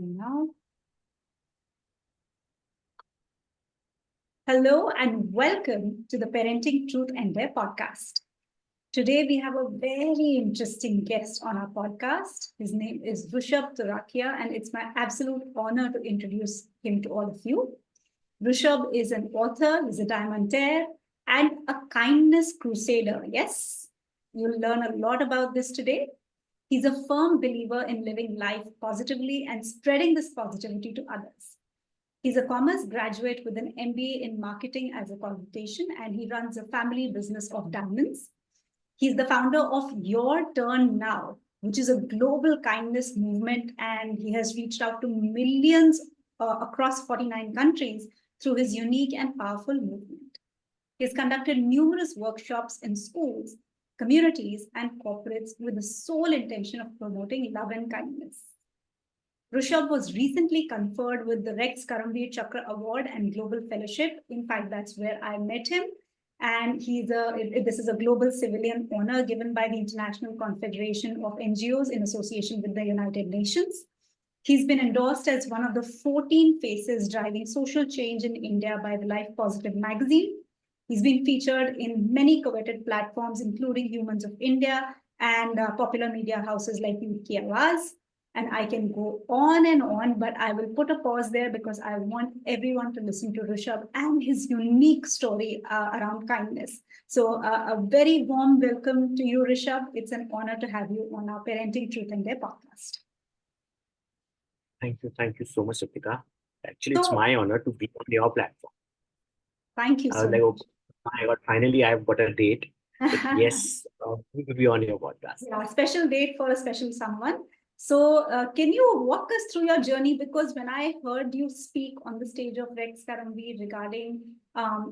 Now, hello and welcome to the Parenting Truth and Dare podcast. Today we have a very interesting guest on our podcast. His name is Rushabh Turakhia, and it's my absolute honor to introduce him to all of you. Rushabh is an author, he's a diamantaire, and a kindness crusader. Yes, you'll learn a lot about this today. He's a firm believer in living life positively and spreading this positivity to others. He's a commerce graduate with an MBA in marketing as a qualification, and he runs a family business of diamonds. He's the founder of Your Turn Now, which is a global kindness movement, and he has reached out to millions across 49 countries through his unique and powerful movement. He has conducted numerous workshops in schools, communities, and corporates with the sole intention of promoting love and kindness. Rushabh was recently conferred with the Rex Karamveer Chakra Award and Global Fellowship. In fact, that's where I met him. And this is a global civilian honor given by the International Confederation of NGOs in association with the United Nations. He's been endorsed as one of the 14 faces driving social change in India by the Life Positive magazine. He's been featured in many coveted platforms, including Humans of India and popular media houses like Youth Ki Awaaz. And I can go on, but I will put a pause there because I want everyone to listen to Rushabh and his unique story around kindness. So a very warm welcome to you, Rushabh. It's an honor to have you on our Parenting Truth and Dare podcast. Thank you so much, Sapika. Actually, it's my honor to be on your platform. Thank you so much. Oh my God, finally, I've got a date. Yes, we will be on your podcast. Yeah, special date for a special someone. So can you walk us through your journey? Because when I heard you speak on the stage of Rex Karamveer regarding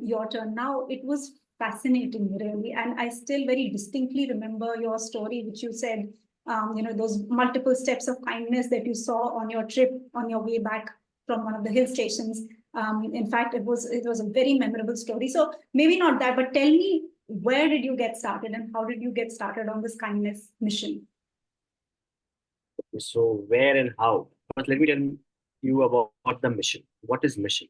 Your Turn Now, it was fascinating, really. And I still very distinctly remember your story, which you said, those multiple steps of kindness that you saw on your trip, on your way back from one of the hill stations. In fact, it was a very memorable story. So maybe not that, but tell me, where did you get started and how did you get started on this kindness mission? So where and how? But let me tell you about the mission. What is mission?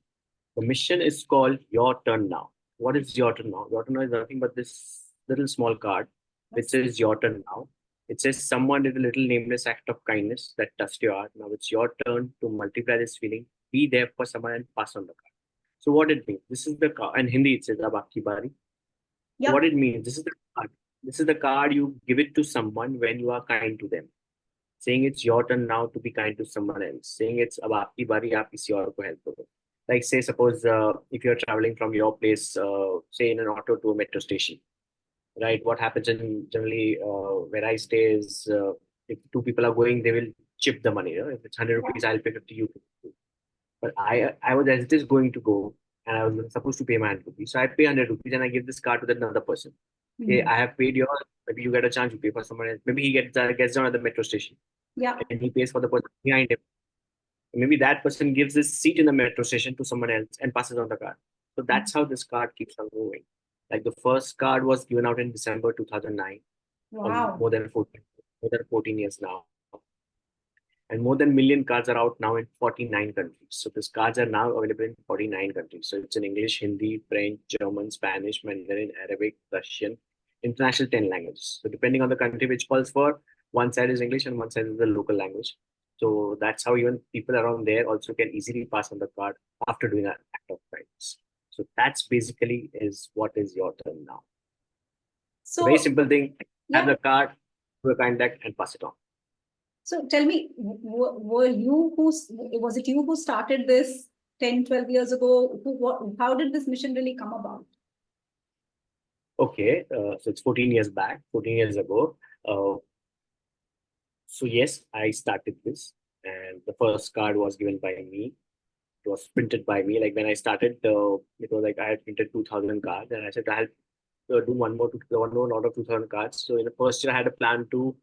The mission is called Your Turn Now. What is Your Turn Now? Your Turn Now is nothing but this little small card which says Your Turn Now. It says someone did a little nameless act of kindness that touched your heart. Now it's your turn to multiply this feeling. Be there for someone and pass on the card. So what it means? This is the card. In Hindi it says Ab Aapki Bari. Yep. What it means? This is the card. This is the card you give it to someone when you are kind to them. Saying it's your turn now to be kind to someone else. Saying it's ab aapki bari, aap kisi aur ko help karo. Like say suppose if you're traveling from your place, say in an auto to a metro station, right? What happens in generally where I stay is if two people are going, they will chip the money. If it's 100 rupees, I'll pay 50, you 50. But I was as it is going to go, and I was supposed to pay my 100 rupees. So I pay 100 rupees and I give this card to another person. Okay, I have paid your, maybe you get a chance to pay for someone else. Maybe he gets down at the metro station. Yeah. And he pays for the person behind him. Maybe that person gives his seat in the metro station to someone else and passes on the card. So that's how this card keeps on moving. Like the first card was given out in December 2009. Wow. More than 14 years now. And more than 1 million cards are out now in 49 countries. So these cards are now available in 49 countries. So it's in English, Hindi, French, German, Spanish, Mandarin, Arabic, Russian, international 10 languages. So depending on the country which calls for, one side is English and one side is the local language. So that's how even people around there also can easily pass on the card after doing an act of kindness. So that's basically is what is your turn now. So very simple thing, have the card, do a kind act and pass it on. So tell me, was it you who started this 10, 12 years ago? How did this mission really come about? Okay, so it's 14 years back, 14 years ago. So yes, I started this, and the first card was given by me. It was printed by me. Like when I started, it was like I had printed 2,000 cards, and I said I'll do one more lot of 2,000 cards. So in the first year, I had a plan to,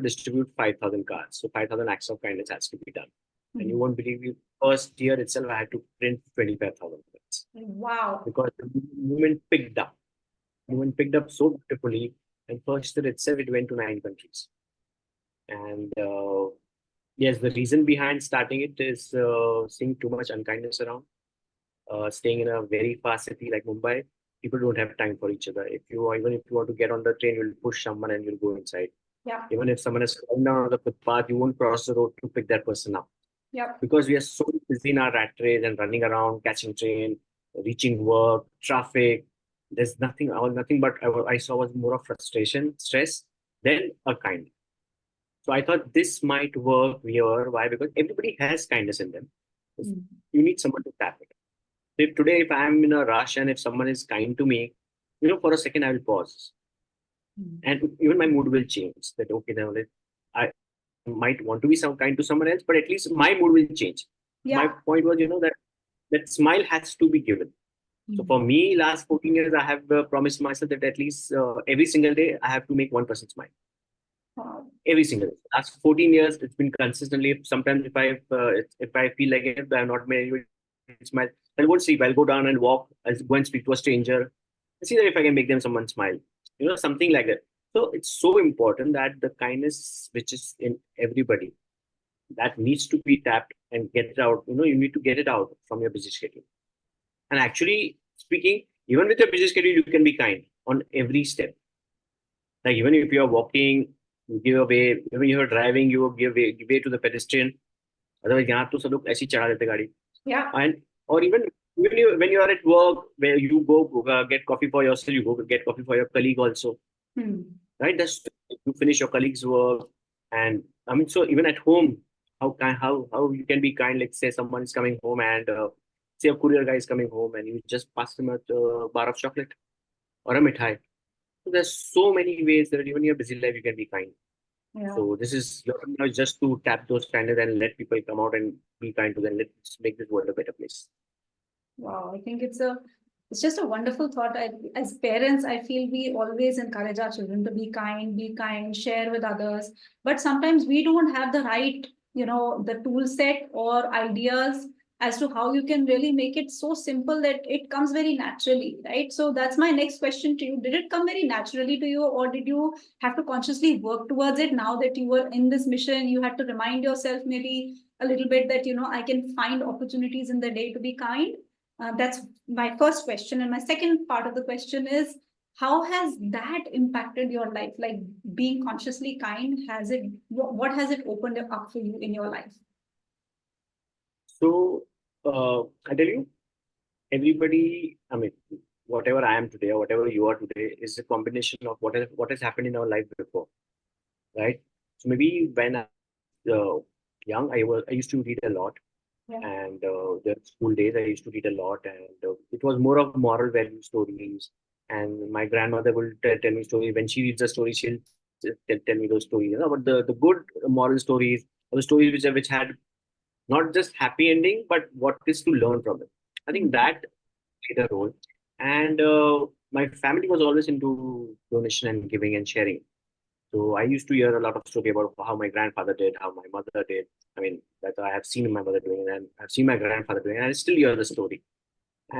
distribute 5,000 cards. So 5,000 acts of kindness has to be done. Mm-hmm. And you won't believe me, first year itself, I had to print 25,000 cards. Wow! Because the movement picked up. Movement picked up so beautifully, and first year itself, it went to 9 countries. And Yes, the reason behind starting it is seeing too much unkindness around. Staying in a very fast city like Mumbai, people don't have time for each other. Even if you want to get on the train, you'll push someone and you'll go inside. Yeah. Even if someone is falling down on the footpath, you won't cross the road to pick that person up Yeah. because we are so busy in our rat race and running around, catching train, reaching work, traffic. There's nothing but I saw was more of frustration, stress than a kind. So I thought this might work here. Why? Because everybody has kindness in them. Mm. You need someone to tap it. If I'm in a rush and if someone is kind to me, for a second I will pause Mm. and even my mood will change. That okay, now I might want to be some kind to someone else, but at least my mood will change. My Yeah. point was, that smile has to be given. So Mm. for me, last 14 years, I have promised myself that at least every single day I have to make one person smile. Wow. Every single day. Last 14 years, it's been consistently. Sometimes if I feel like it, I'm not made anybody smile, I won't sleep. I'll go down and walk. I'll go and speak to a stranger. See that if I can make them someone smile. Something like that. So it's so important that the kindness which is in everybody that needs to be tapped and get it out. You need to get it out from your busy schedule. And actually speaking, even with your busy schedule, you can be kind on every step. Like even if you're walking, you give away. When you're driving, you give way to the pedestrian. Otherwise, यहाँ तो सब लोग ऐसे ही चढ़ा देते गाड़ी. Yeah. And or even when you are at work, where you go get coffee for yourself, you go get coffee for your colleague also. Mm. Right? That's you finish your colleague's work, and I mean, so even at home, how you can be kind. Like say someone is coming home and say a courier guy is coming home, and you just pass him a bar of chocolate or a mithai. So there's so many ways that even in your busy life you can be kind. Yeah. So this is your turn now just to tap those kindness and let people come out and be kind to them. Let's make this world a better place. Wow, I think it's just a wonderful thought. As parents, I feel we always encourage our children to be kind, share with others. But sometimes we don't have the right, the tool set or ideas as to how you can really make it so simple that it comes very naturally, right? So that's my next question to you. Did it come very naturally to you, or did you have to consciously work towards it now that you were in this mission? You had to remind yourself maybe a little bit that, I can find opportunities in the day to be kind. That's my first question. And my second part of the question is, how has that impacted your life? Like being consciously kind, what has it opened up for you in your life? So I tell you, everybody, I mean, whatever I am today or whatever you are today is a combination of what has happened in our life before, right? So maybe when I was young, I used to read a lot, Yeah. and the school days I used to read a lot, and it was more of moral value stories. And my grandmother will tell me stories. When she reads a story, she'll tell me those stories, about the good moral stories, or the stories which had not just happy ending, but what is to learn from it. I think Mhm. that played a role. And my family was always into donation and giving and sharing. So I used to hear a lot of story about how my grandfather did, how my mother did. I mean, that I have seen my mother doing, and I've seen my grandfather doing, and I still hear the story.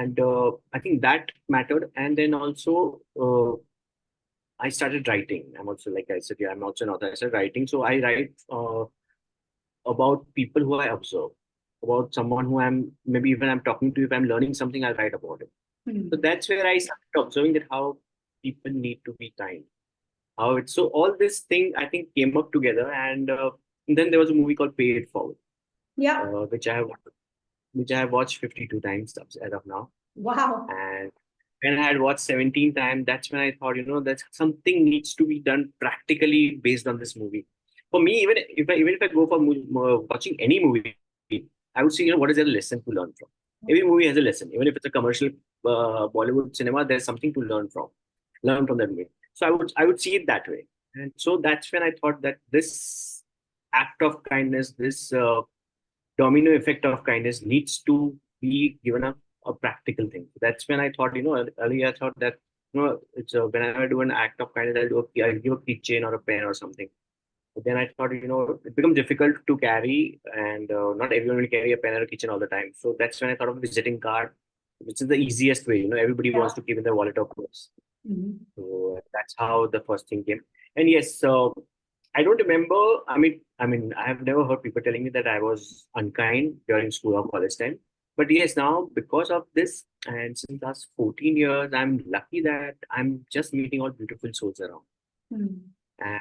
And I think that mattered. And then also, I started writing. I'm also, like I said, yeah, I'm also an author. I started writing. So I write about people who I observe, about someone who maybe even I'm talking to. If I'm learning something, I'll write about it. So Mhm. that's where I started observing that how people need to be kind. How it's so all this thing I think came up together, and then there was a movie called Pay It Forward, Yeah. uh, which I have which I have watched 52 times as of now. Wow. And when I had watched 17 times, that's when I thought, that something needs to be done practically based on this movie. For me, even if I go for watching any movie, I would say, what is there a lesson to learn from? Every movie has a lesson. Even if it's a commercial Bollywood cinema, there's something to learn from that movie. So I would see it that way. And so that's when I thought that this act of kindness, this domino effect of kindness needs to be given a practical thing. That's when I thought, earlier I thought that, it's whenever I do an act of kindness, I'll give a keychain or a pen or something. But then I thought, it becomes difficult to carry, and not everyone will carry a pen or a keychain all the time. So that's when I thought of visiting card, which is the easiest way. Everybody Yeah. wants to keep in their wallet or purse. Mhm. So that's how the first thing came. And yes, so I don't remember. I have never heard people telling me that I was unkind during school or college time. But yes, now because of this, and since last 14 years, I'm lucky that I'm just meeting all beautiful souls around. Hmm. And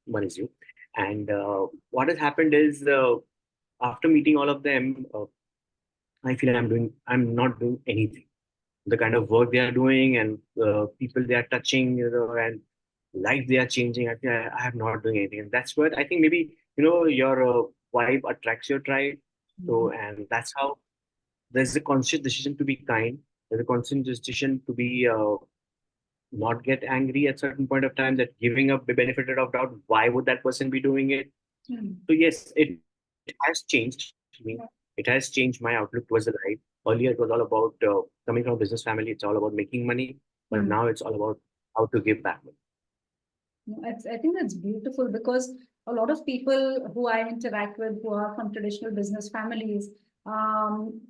one is you. And what has happened is, after meeting all of them, I feel I'm not doing anything. The kind of work they are doing and people they are touching, and life they are changing. I think I am not doing anything, and that's what I think. Maybe your vibe attracts your tribe. So, Mhm. and that's how there's a conscious decision to be kind. There's a conscious decision to be not get angry at certain point of time. That giving up the benefit of doubt. Why would that person be doing it? Hmm. So yes, it has changed me. It has changed my outlook towards the life. Earlier, it was all about coming from a business family. It's all about making money, but Hmm. now it's all about how to give back money. No, I think that's beautiful because a lot of people who I interact with who are from traditional business families, um,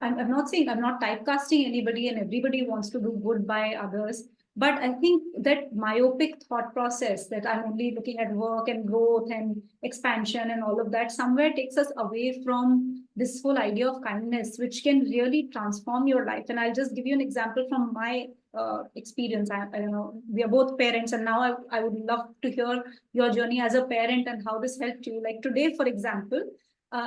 I'm not saying I'm not typecasting anybody and everybody wants to do good by others. But I think that myopic thought process that I'm only looking at work and growth and expansion and all of that somewhere takes us away from this whole idea of kindness, which can really transform your life. And I'll just give you an example from my experience. I don't know, we are both parents, and now I would love to hear your journey as a parent and how this helped you. Like today, for example,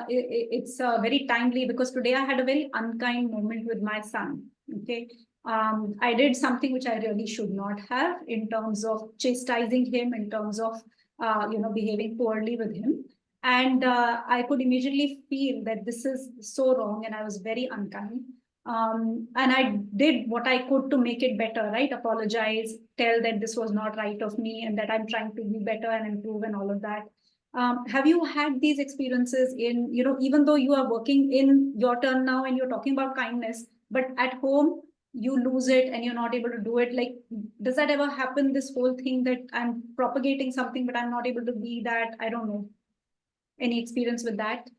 it's very timely because today I had a very unkind moment with my son. Okay. I did something which I really should not have in terms of chastising him, in terms of, behaving poorly with him. And I could immediately feel that this is so wrong and I was very unkind. And I did what I could to make it better, right? Apologize, tell that this was not right of me and that I'm trying to be better and improve and all of that. Have you had these experiences in, even though you are working in your turn now and you're talking about kindness, but at home you lose it and you're not able to do it? Like, does that ever happen? This whole thing that I'm propagating something, but I'm not able to be that? I don't know. Any experience with that?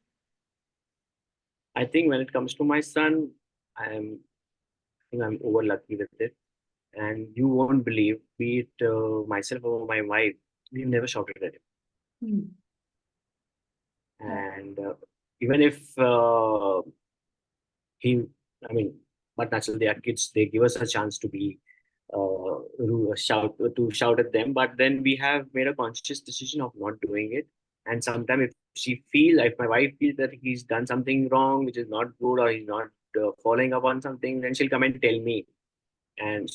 I think when it comes to my son, I'm I think I'm over lucky with it. And you won't believe, be it myself or my wife, we've never shouted at him. Hmm. Yeah. And even if he, I mean, but naturally they are kids. They give us a chance to be shout at them. But then we have made a conscious decision of not doing it. And sometimes if my wife feels that he's done something wrong, which is not good, or he's not following up on something, then she'll come and tell me. And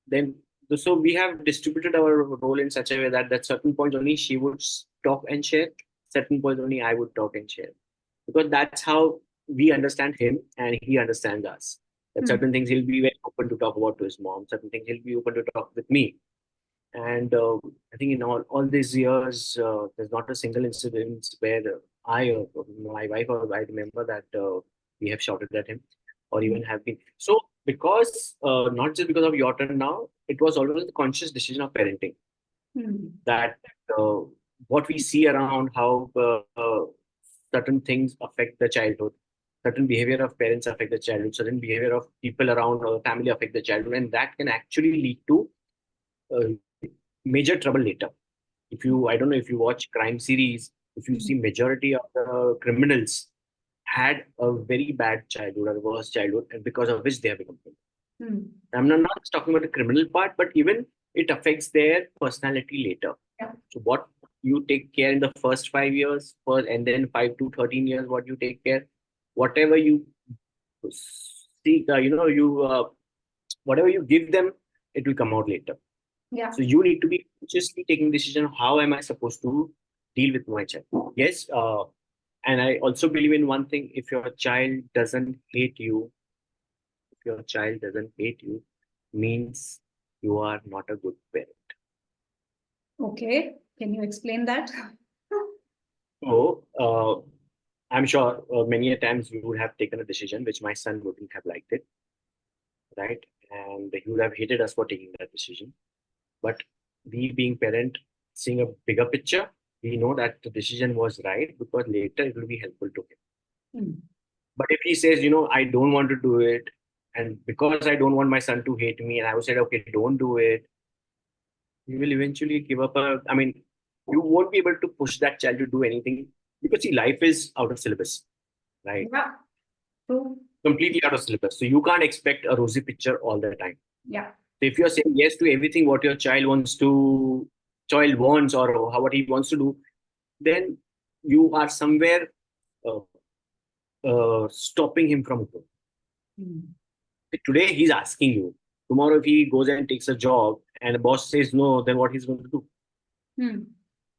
then so we have distributed our role in such a way that certain points only she would talk and share, certain points only I would talk and share, because that's how we understand him and he understands us. That Hmm. certain things he'll be very open to talk about to his mom, certain things he'll be open to talk with me. And I think in all these years, there's not a single incident where I or my wife or I remember that we have shouted at him or even have been. So, because not just because of your turn now, it was always the conscious decision of parenting Hmm. that uh, what we see around, how certain things affect the childhood, certain behavior of parents affect the childhood, certain behavior of people around our family affect the childhood, and that can actually lead to uh, major trouble later. If you, I don't know if you watch crime series, if you Hmm. see majority of the criminals had a very bad childhood or worse childhood, and because of which they have become criminals. Hmm. I'm not just talking about the criminal part, but even it affects their personality later. Yeah. So what you take care in the first 5 years, first, and then 5 to 13 years, what you take care, whatever you seek, whatever you give them, it will come out later. Yeah. So you need to be consciously taking decision. How am I supposed to deal with my child? Yes, and I also believe in one thing: if your child doesn't hate you, if your child doesn't hate you, means you are not a good parent. Okay. Can you explain that? So I'm sure many a times we would have taken a decision which my son wouldn't have liked it, right? And he would have hated us for taking that decision. But we, being parent, seeing a bigger picture, we know that the decision was right because later it will be helpful to him. Hmm. But if he says, I don't want to do it, and because I don't want my son to hate me, and I would say, okay, don't do it, he will eventually give up. I mean, you won't be able to push that child to do anything because see, life is out of syllabus, right? Yeah, true. Completely out of syllabus. So you can't expect a rosy picture all the time. Yeah. So if you're saying yes to everything what your child wants or what he wants to do, then you are somewhere uh, stopping him from growing. Mm. Today he's asking you. Tomorrow, if he goes and takes a job and the boss says no, then what he's going to do? Hmm.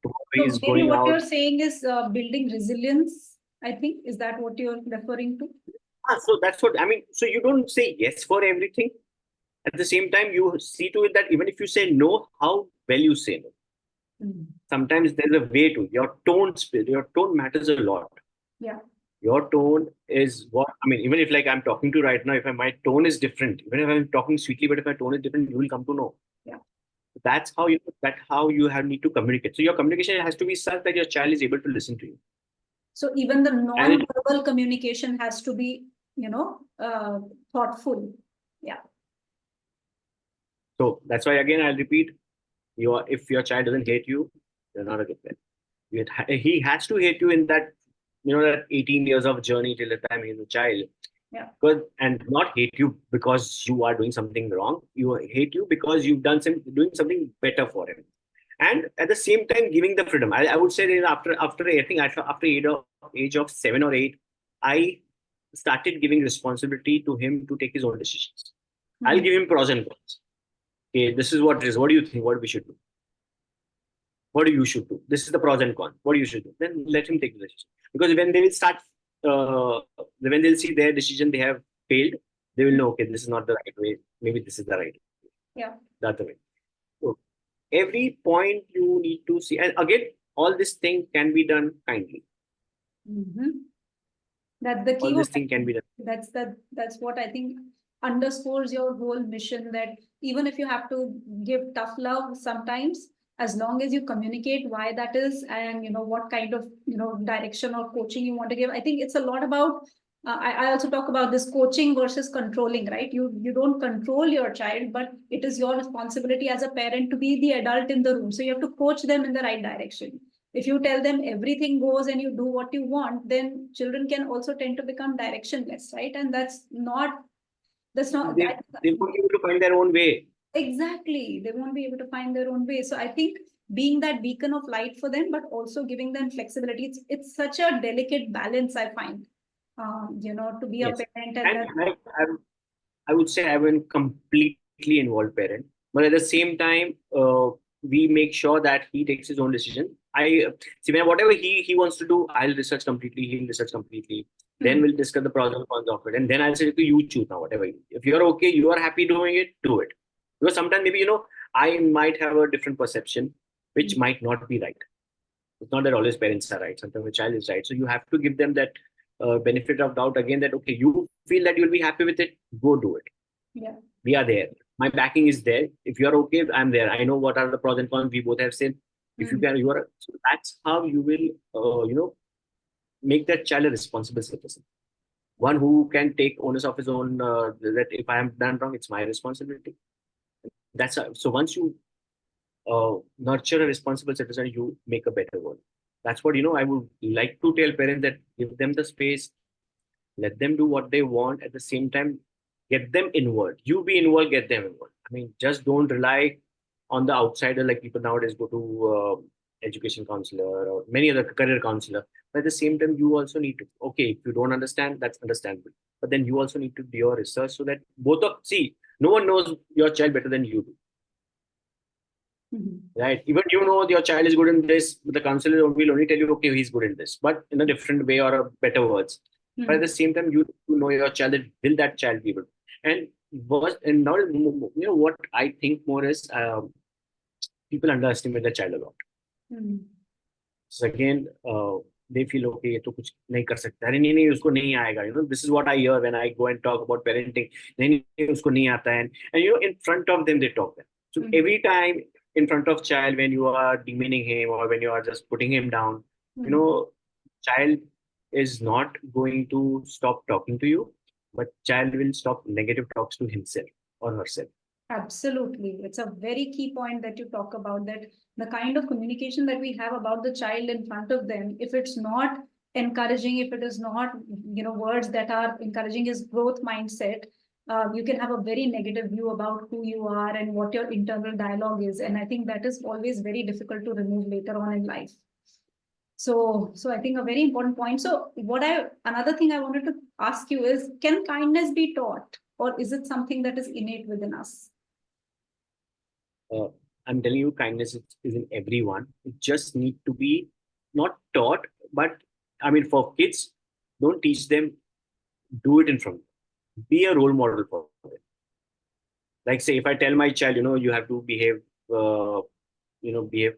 Tomorrow So he's maybe going what you're out. saying is building resilience, I think. Is that what you're referring to? So that's what I mean. So you don't say yes for everything. At the same time, you see to it that even if you say no, how well you say no. Mm. Sometimes there's a way to your tone matters a lot. Yeah. Your tone is what I mean. Even if like I'm talking to right now, if my tone is different, even if I'm talking sweetly, but if my tone is different, you will come to know. Yeah. That's how you have need to communicate. So your communication has to be such that your child is able to listen to you. So even the And it, non-verbal communication has to be, thoughtful. Yeah. so that's why again I'll repeat: if your child doesn't hate you, you're not a good parent. He has to hate you in that that 18 years of journey till the time he's a child. Yeah. Because and not hate you because you are doing something wrong. You hate you because you've doing something better for him. And at the same time giving the freedom. I would say that after I think after age of 7 or 8, I started giving responsibility to him to take his own decisions. I'll Hmm. give him pros and cons. Okay, this is what it is. What do you think? What we should do? What do you should do? This is the pros and cons. What you should do? Then let him take the decision. Because when they will start, when they'll see their decision they have failed, they will know, okay, this is not the right way. Maybe this is the right way. Yeah. That's the way. So every point you need to see. And again, all this thing can be done kindly. Mm-hmm. That's the All key. this thing can be done. That's what I think underscores your whole mission, that even if you have to give tough love sometimes, as long as you communicate why that is, and what kind of direction or coaching you want to give. I think it's a lot about I also talk about this coaching versus controlling, right? You don't control your child, but it is your responsibility as a parent to be the adult in the room. So you have to coach them in the right direction. If you tell them everything goes and you do what you want, then children can also tend to become directionless, right? And that's not They, they won't be able to find their own way. exactly, they won't be able to find their own way. So I think being that beacon of light for them, but also giving them flexibility, it's such a delicate balance, I find. To be a Yes. parent at And that. I would say I'm a completely involved parent, but at the same time, we make sure that he takes his own decision. I see when whatever he wants to do, I'll research completely. He'll research completely. Then Hmm. we'll discuss the pros and cons of it, and then I'll say, okay, you choose now. Whatever. If you're okay, you are happy doing it, do it. Because sometimes maybe I might have a different perception, Hmm. which might not be right. It's not that always parents are right. Sometimes the child is right. So you have to give them that benefit of doubt again. That okay, you feel that you'll be happy with it, go do it. Yeah. We are there. My backing is there. If you're okay, I'm there. I know what are the pros and cons. We both have said. If you Hmm. can, you are. So that's how you will, make that child a responsible citizen. One who can take onus of his own. That if I am done wrong, it's my responsibility. So once you nurture a responsible citizen, you make a better world. That's what I would like to tell parents that give them the space, let them do what they want. At the same time, get them involved. You be involved, get them involved. I mean, just don't rely on the outsider like people nowadays go to education counselor or many other career counselor. But at the same time, you also need to, okay, if you don't understand, that's understandable. But then you also need to do your research so that see, no one knows your child better than you do. Hmm. Right. Even your child is good in this, but the counselor will only tell you, okay, he's good in this, but in a different way or a better words. But at Hmm. the same time, you know your child, that will that child be able? And and now what I think more is people underestimate the child a lot. Hmm. So again, they feel okay, ये तो कुछ नहीं कर सकता, अरे नहीं नहीं उसको नहीं आएगा. This is what I hear when I go and talk about parenting. नहीं नहीं उसको नहीं आता है, and in front of them they talk that. So Hmm. every time in front of child when you are demeaning him or when you are just putting him down, you Hmm. know, child is not going to stop talking to you, but child will stop negative talks to himself or herself. Absolutely. It's a very key point that you talk about, that the kind of communication that we have about the child in front of them, if it's not encouraging, if it is not, words that are encouraging his growth mindset, you can have a very negative view about who you are and what your internal dialogue is. And I think that is always very difficult to remove later on in life. So I think a very important point. So another thing I wanted to ask you is, can kindness be taught, or is it something that is innate within us? Uh, I'm telling you, kindness is in everyone. It just need to be not taught, but I mean, for kids, don't teach them. Do it in front. Be a role model for them. Like, say, if I tell my child, you have to behave, behave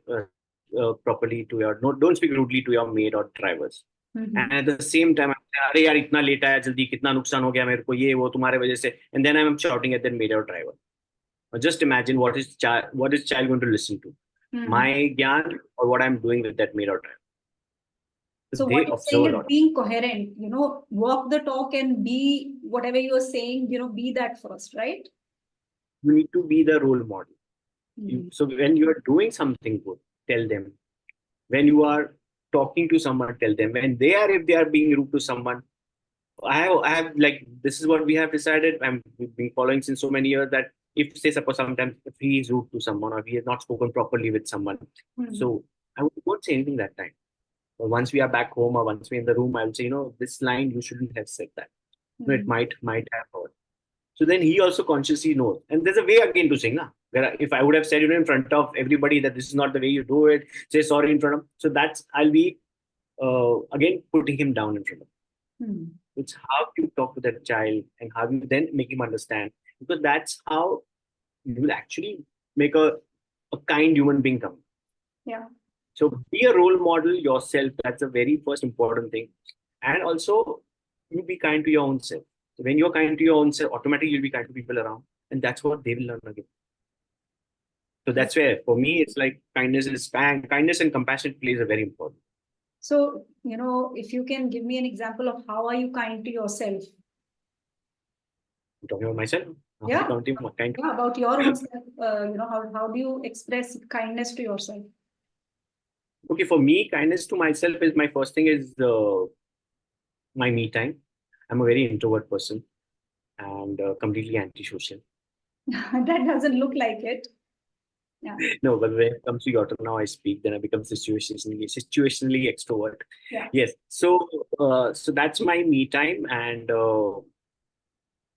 properly to your, no, don't speak rudely to your maid or drivers. And at the same time, अरे यार इतना late आया जल्दी कितना नुकसान हो गया मेरे को ये वो तुम्हारे वजह से, and then I'm shouting at that maid or driver. Just imagine what is child going to listen to? My gyan or what I'm doing with that maid or driver. So They what you're observe saying a is lot. being coherent, walk the talk and be whatever you're saying, be that first, right? You need to be the role model. So when you are doing something good, tell them. When you are talking to someone, tell them. When if they are being rude to someone, I have like, this is what we have decided. We've been following since so many years, that if, say, suppose sometimes if he is rude to someone or he has not spoken properly with someone, so I won't say anything that time. But once we are back home or once we're in the room, I'll say, this line you shouldn't have said that. It might have hurt. So then he also consciously knows. And there's a way again to sing. Where if I would have said, in front of everybody that this is not the way you do it, say sorry in front of. So I'll be again putting him down in front of. It's how you talk to that child and how you then make him understand. Because that's how you will actually make a kind human being come. Yeah. So be a role model yourself. That's the very first important thing. And also, you be kind to your own self. So when you're kind to your own self, automatically you'll be kind to people around. And that's what they will learn again. So that's where, for me, it's like kindness and compassion plays a very important. So, if you can give me an example of how are you kind to yourself? I'm talking about myself. Yeah. Kind. Yeah, about your own self. How do you express kindness to yourself? Okay, for me, kindness to myself is my first thing is my me time. I'm a very introvert person and completely antisocial. That doesn't look like it. Yeah. No, but when it comes to your turn now, I speak. Then I become situationally extrovert. Yeah. Yes. So that's my me time and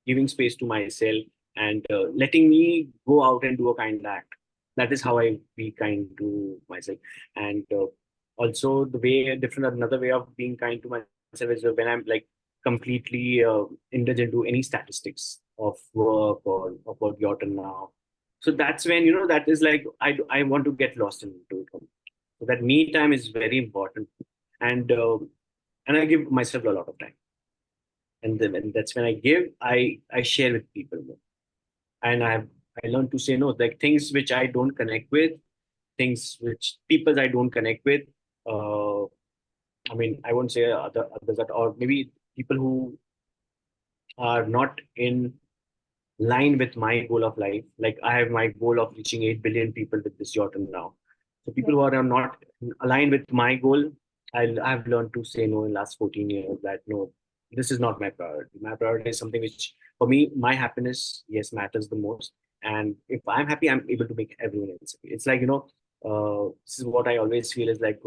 giving space to myself and letting me go out and do a kind act. That is how I be kind to myself. And also another way of being kind to myself is when I'm like completely indulged into any statistics of work or about your turn now. So that's when, that is like, I want to get lost into it. So that me time is very important. And I give myself a lot of time. And then that's when I share with people more. And I learned to say no, like things which I don't connect with, things which people I don't connect with. I mean, I won't say others, or maybe people who are not in line with my goal of life. Like I have my goal of reaching 8 billion people with this Jordan now. So people who are not aligned with my goal, I've learned to say no in the last 14 years that no, this is not my priority. My priority is something which, for me, my happiness, yes, matters the most. And if I'm happy, I'm able to make everyone else happy. It's like, this is what I always feel is like,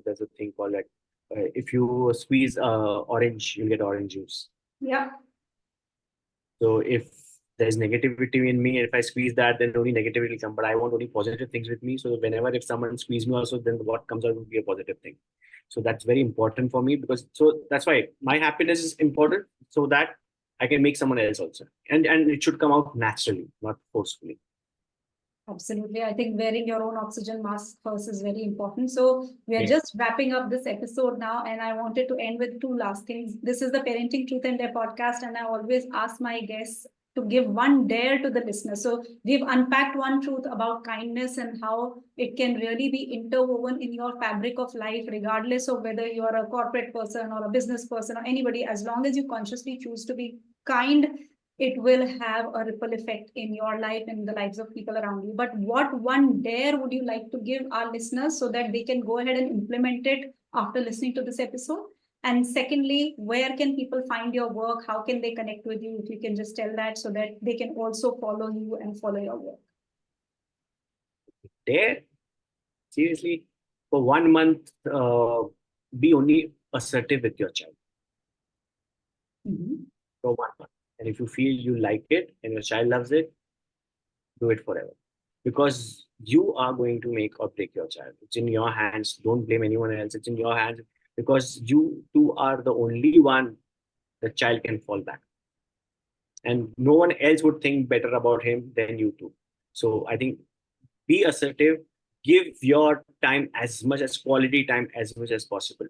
there's a thing called like, if you squeeze orange, you'll get orange juice. Yeah. So if there's negativity in me, if I squeeze that, then only negativity will come. But I want only positive things with me. So whenever if someone squeezes me also, then what comes out will be a positive thing. So that's very important for me so that's why my happiness is important so that I can make someone else also. And it should come out naturally, not forcefully. Absolutely. I think wearing your own oxygen mask first is very important. So we are just wrapping up this episode now, and I wanted to end with two last things. This is the Parenting Truth and Dare podcast, and I always ask my guests to give one dare to the listener. So we've unpacked one truth about kindness and how it can really be interwoven in your fabric of life, regardless of whether you are a corporate person or a business person or anybody. As long as you consciously choose to be kind, it will have a ripple effect in your life and the lives of people around you. But what one dare would you like to give our listeners so that they can go ahead and implement it after listening to this episode? And secondly, where can people find your work? How can they connect with you? If you can just tell that so that they can also follow you and follow your work. There, seriously, for 1 month, be only assertive with your child. For 1 month. And if you feel you like it and your child loves it, do it forever. Because you are going to make or break your child. It's in your hands. Don't blame anyone else. It's in your hands because you two are the only one the child can fall back. And no one else would think better about him than you two. So I think be assertive, give your time as much as quality time as much as possible.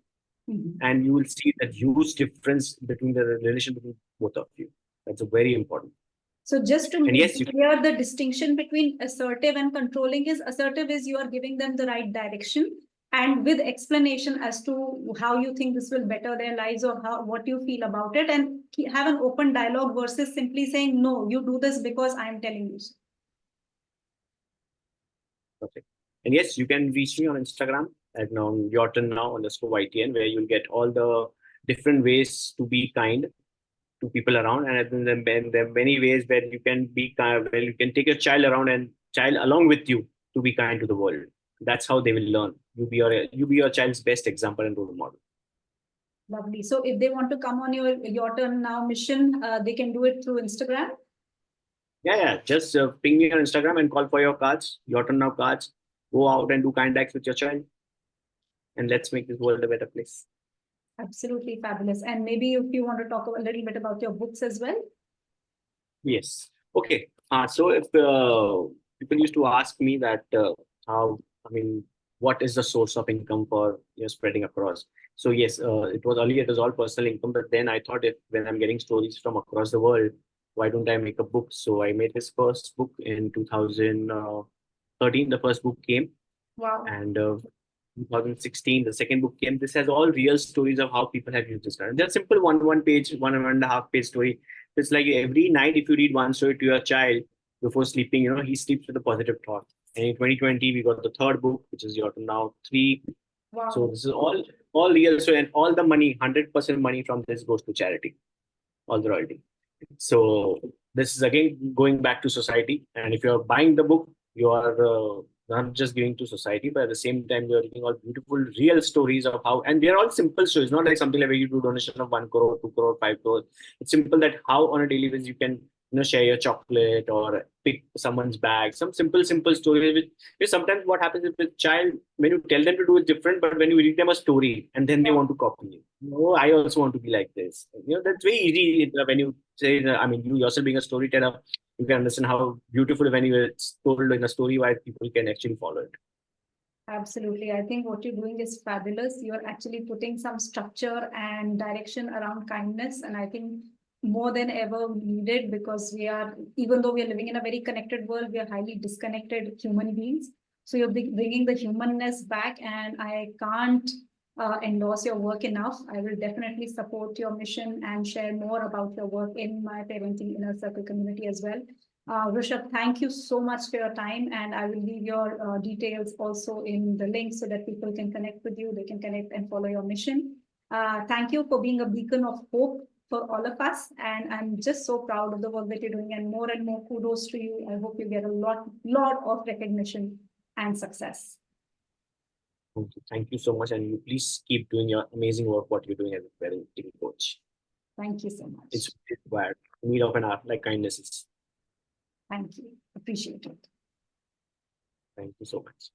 And you will see that huge difference between the relation between both of you. That's very important. So just to And make yes, clear, the distinction between assertive and controlling is assertive is you are giving them the right direction and with explanation as to how you think this will better their lives or how what you feel about it, and have an open dialogue versus simply saying, no, you do this because I am telling you so. perfect. And yes, you can reach me on Instagram at your turn now _YTN, where you'll get all the different ways to be kind to people around. And then there are many ways where you can be kind, where you can take your child around and child along with you to be kind to the world. That's how they will learn. You be your child's best example and role model. Lovely. So if they want to come on your turn now mission, they can do it through Instagram. Yeah. Just ping me on Instagram and call for your cards, your turn now cards. Go out and do kind acts with your child, and let's make this world a better place. Absolutely fabulous. And maybe if you want to talk a little bit about your books as well. Yes. Okay. So if people used to ask me that what is the source of income for spreading across? So yes, it was all personal income, but then I thought if when I'm getting stories from across the world, why don't I make a book? So I made this first book in 2013. The first book came. Wow. And 2016, the second book came. This has all real stories of how people have used this card. They're simple one page, 1.5 page story. It's like every night, if you read one story to your child before sleeping, he sleeps with a positive thought. And in 2020, we got the third book, which is your now 3. Wow. So this is all real. So, and all the money, 100% money from this goes to charity, all the royalty. So this is again going back to society. And if you're buying the book, you are not just giving to society, but at the same time, you're getting all beautiful, real stories of how, and they're all simple stories, not like something like where you do donation of 1 crore, 2 crore, 5 crore. It's simple that how on a daily basis you can share your chocolate or pick someone's bag. Some simple stories. Which sometimes what happens is with child, when you tell them to do it different, but when you read them a story and then they want to copy you. No, I also want to be like this. That's very easy when you say. You yourself being a storyteller, you can understand how beautiful when it's told in a story why people can actually follow it. Absolutely. I think what you're doing is fabulous. You're actually putting some structure and direction around kindness. And I think more than ever needed because even though we are living in a very connected world, we are highly disconnected human beings. So you're bringing the humanness back, and I can't endorse your work enough. I will definitely support your mission and share more about your work in my Parenting Inner Circle community as well. Rushabh, thank you so much for your time, and I will leave your details also in the link so that people can connect with you, they can connect and follow your mission. Thank you for being a beacon of hope for all of us, and I'm just so proud of the work that you're doing, and more kudos to you. I hope you get a lot of recognition and success. Thank you so much, and you please keep doing your amazing work, what you're doing as a parenting coach. Thank you so much. It's required. Need of an art like kindness is. Thank you. Appreciate it. Thank you so much.